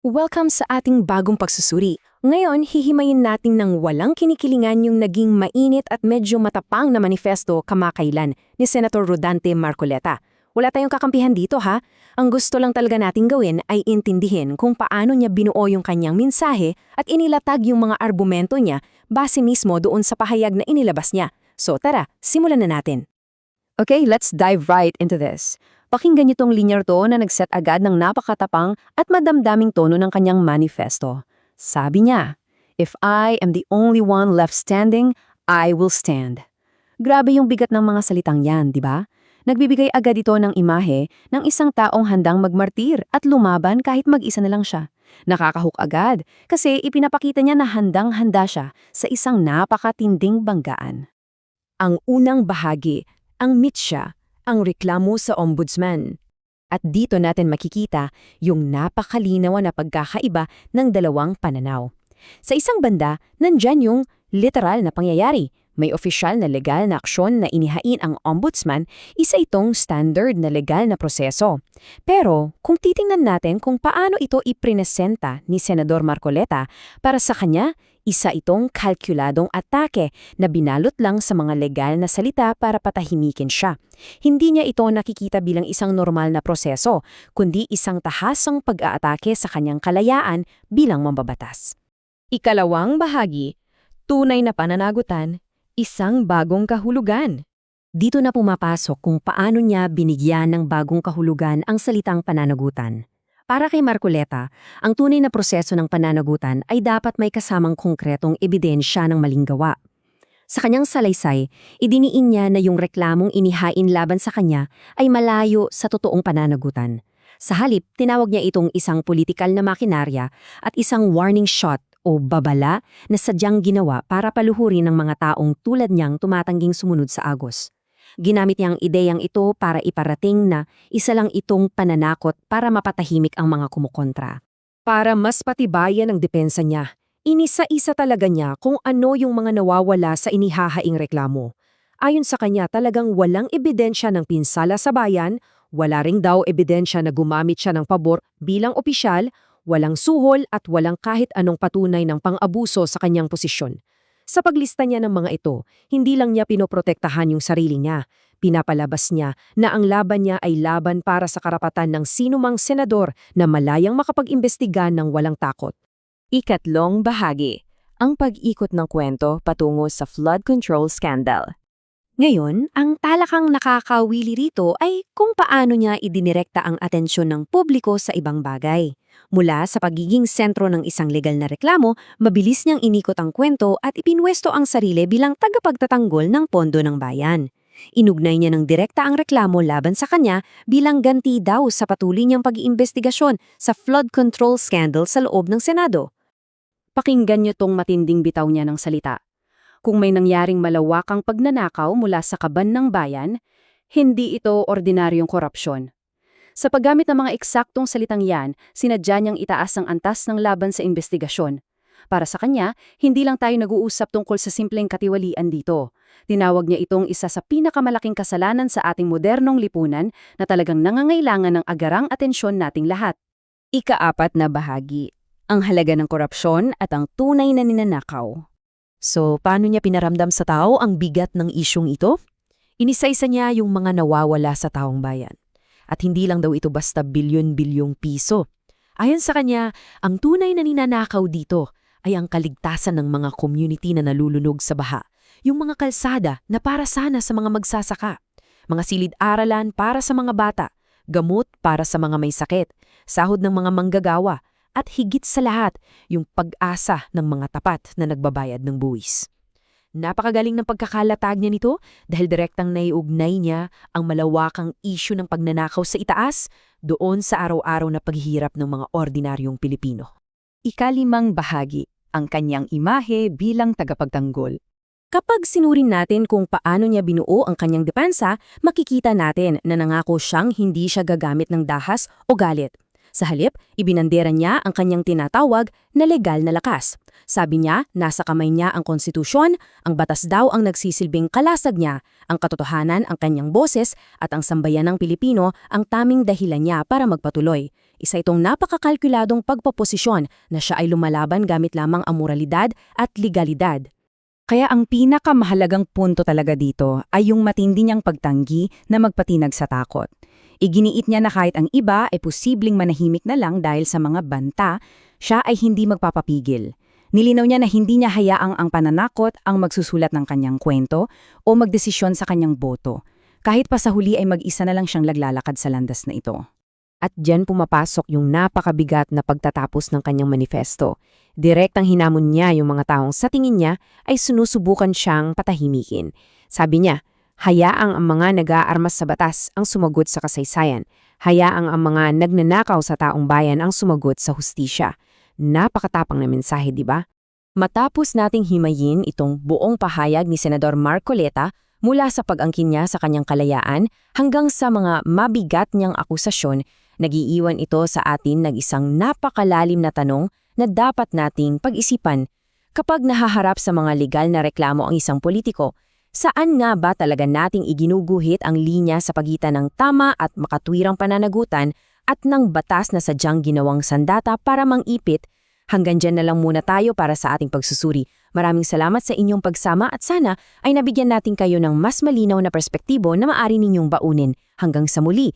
Welcome sa ating bagong pagsusuri. Ngayon, hihimayin natin ng walang kinikilingan yung naging mainit at medyo matapang na manifesto kamakailan ni Senator Rodante Marcoleta. Wala tayong kakampihan dito ha. Ang gusto lang talaga nating gawin ay intindihin kung paano niya binuo yung kanyang mensahe at inilatag yung mga argumento niya base mismo doon sa pahayag na inilabas niya. So tara, simulan na natin. Okay, let's dive right into this. Pakinggan niyo tong linyar to na nagset agad ng napakatapang at madamdaming tono ng kanyang manifesto. Sabi niya, "If I am the only one left standing, I will stand." Grabe yung bigat ng mga salitang yan, di ba? Nagbibigay agad ito ng imahe ng isang taong handang magmartir at lumaban kahit mag-isa na lang siya. Nakakahuk agad kasi ipinapakita niya na handang-handa siya sa isang napakatinding banggaan. Ang unang bahagi, ang mitya, ang reklamo sa ombudsman. At dito natin makikita yung napakalinaw na pagkakaiba ng dalawang pananaw. Sa isang banda, nandyan yung literal na pangyayari. May opisyal na legal na aksyon na inihain ang ombudsman, isa itong standard na legal na proseso. Pero kung titingnan natin kung paano ito iprinesenta ni Senador Marcoleta, para sa kanya, isa itong kalkuladong atake na binalot lang sa mga legal na salita para patahimikin siya. Hindi niya ito nakikita bilang isang normal na proseso, kundi isang tahasang pag-aatake sa kanyang kalayaan bilang mambabatas. Ikalawang bahagi, tunay na pananagutan, isang bagong kahulugan. Dito na pumapasok kung paano niya binigyan ng bagong kahulugan ang salitang pananagutan. Para kay Marcoleta, ang tunay na proseso ng pananagutan ay dapat may kasamang konkretong ebidensya ng maling gawa. Sa kanyang salaysay, idiniin niya na yung reklamong inihain laban sa kanya ay malayo sa totoong pananagutan. Sa halip, tinawag niya itong isang politikal na makinarya at isang warning shot o babala na sadyang ginawa para paluhurin ng mga taong tulad niyang tumatangging sumunod sa agos. Ginamit niya ang ideyang ito para iparating na isa lang itong pananakot para mapatahimik ang mga kumukontra. Para mas patibayan ang depensa niya, inisa-isa talaga niya kung ano yung mga nawawala sa inihahaing reklamo. Ayon sa kanya, talagang walang ebidensya ng pinsala sa bayan, wala ring daw ebidensya na gumamit siya ng pabor bilang opisyal, walang suhol at walang kahit anong patunay ng pang-abuso sa kanyang posisyon. Sa paglista niya ng mga ito, hindi lang niya pinoprotektahan yung sarili niya. Pinapalabas niya na ang laban niya ay laban para sa karapatan ng sinumang senador na malayang makapag-imbestiga ng walang takot. Ikatlong bahagi, ang pag-ikot ng kwento patungo sa flood control scandal. Ngayon, ang talakang nakakawili rito ay kung paano niya idinirekta ang atensyon ng publiko sa ibang bagay. Mula sa pagiging sentro ng isang legal na reklamo, mabilis niyang inikot ang kwento at ipinwesto ang sarili bilang tagapagtatanggol ng pondo ng bayan. Inugnay niya ng direkta ang reklamo laban sa kanya bilang ganti daw sa patuloy niyang pag-iimbestigasyon sa flood control scandal sa loob ng Senado. Pakinggan niyo tong matinding bitaw niya ng salita. Kung may nangyaring malawakang pagnanakaw mula sa kaban ng bayan, hindi ito ordinaryong korupsyon. Sa paggamit ng mga eksaktong salitang yan, sinadya niyang itaas ang antas ng laban sa investigasyon. Para sa kanya, hindi lang tayo nag-uusap tungkol sa simpleng katiwalian dito. Tinawag niya itong isa sa pinakamalaking kasalanan sa ating modernong lipunan na talagang nangangailangan ng agarang atensyon nating lahat. Ikaapat na bahagi, ang halaga ng korupsyon at ang tunay na ninanakaw. So, paano niya pinaramdam sa tao ang bigat ng isyong ito? Inisaysa niya yung mga nawawala sa taong bayan. At hindi lang daw ito basta bilyon-bilyong piso. Ayon sa kanya, ang tunay na ninanakaw dito ay ang kaligtasan ng mga community na nalulunog sa baha. Yung mga kalsada na para sana sa mga magsasaka. Mga silid-aralan para sa mga bata. Gamot para sa mga may sakit. Sahod ng mga manggagawa. At higit sa lahat, yung pag-asa ng mga tapat na nagbabayad ng buwis. Napakagaling ng pagkakalatag niya nito dahil direktang naiugnay niya ang malawakang isyu ng pagnanakaw sa itaas doon sa araw-araw na paghihirap ng mga ordinaryong Pilipino. Ikalimang bahagi, ang kanyang imahe bilang tagapagtanggol. Kapag sinurin natin kung paano niya binuo ang kanyang depensa, makikita natin na nangako siyang hindi siya gagamit ng dahas o galit. Sa halip, ibinandera niya ang kanyang tinatawag na legal na lakas. Sabi niya, nasa kamay niya ang konstitusyon, ang batas daw ang nagsisilbing kalasag niya, ang katotohanan ang kanyang boses at ang sambayanang Pilipino ang taming dahilan niya para magpatuloy. Isa itong napakakalkuladong pagpoposisyon na siya ay lumalaban gamit lamang ang moralidad at legalidad. Kaya ang pinakamahalagang punto talaga dito ay yung matindi niyang pagtanggi na magpatinag sa takot. Iginiit niya na kahit ang iba ay posibleng manahimik na lang dahil sa mga banta, siya ay hindi magpapapigil. Nilinaw niya na hindi niya hayaang ang pananakot ang magsusulat ng kanyang kwento o magdesisyon sa kanyang boto. Kahit pa sa huli ay mag-isa na lang siyang laglalakad sa landas na ito. At diyan pumapasok yung napakabigat na pagtatapos ng kanyang manifesto. Direktang hinamon niya yung mga taong sa tingin niya ay sinusubukan siyang patahimikin. Sabi niya, hayaang ang mga nag-aarmas sa batas ang sumagot sa kasaysayan. Hayaang ang mga nagnanakaw sa taong bayan ang sumagot sa hustisya. Napakatapang na mensahe, di ba? Matapos nating himayin itong buong pahayag ni Senador Marcoleta mula sa pag-angkin niya sa kanyang kalayaan hanggang sa mga mabigat niyang akusasyon, nagiiwan ito sa atin ng isang napakalalim na tanong na dapat nating pag-isipan. Kapag nahaharap sa mga legal na reklamo ang isang politiko, saan nga ba talaga nating iginuguhit ang linya sa pagitan ng tama at makatwirang pananagutan at ng batas na sadyang ginawang sandata para mangipit? Hanggang dyan na lang muna tayo para sa ating pagsusuri. Maraming salamat sa inyong pagsama at sana ay nabigyan natin kayo ng mas malinaw na perspektibo na maaari ninyong baunin. Hanggang sa muli.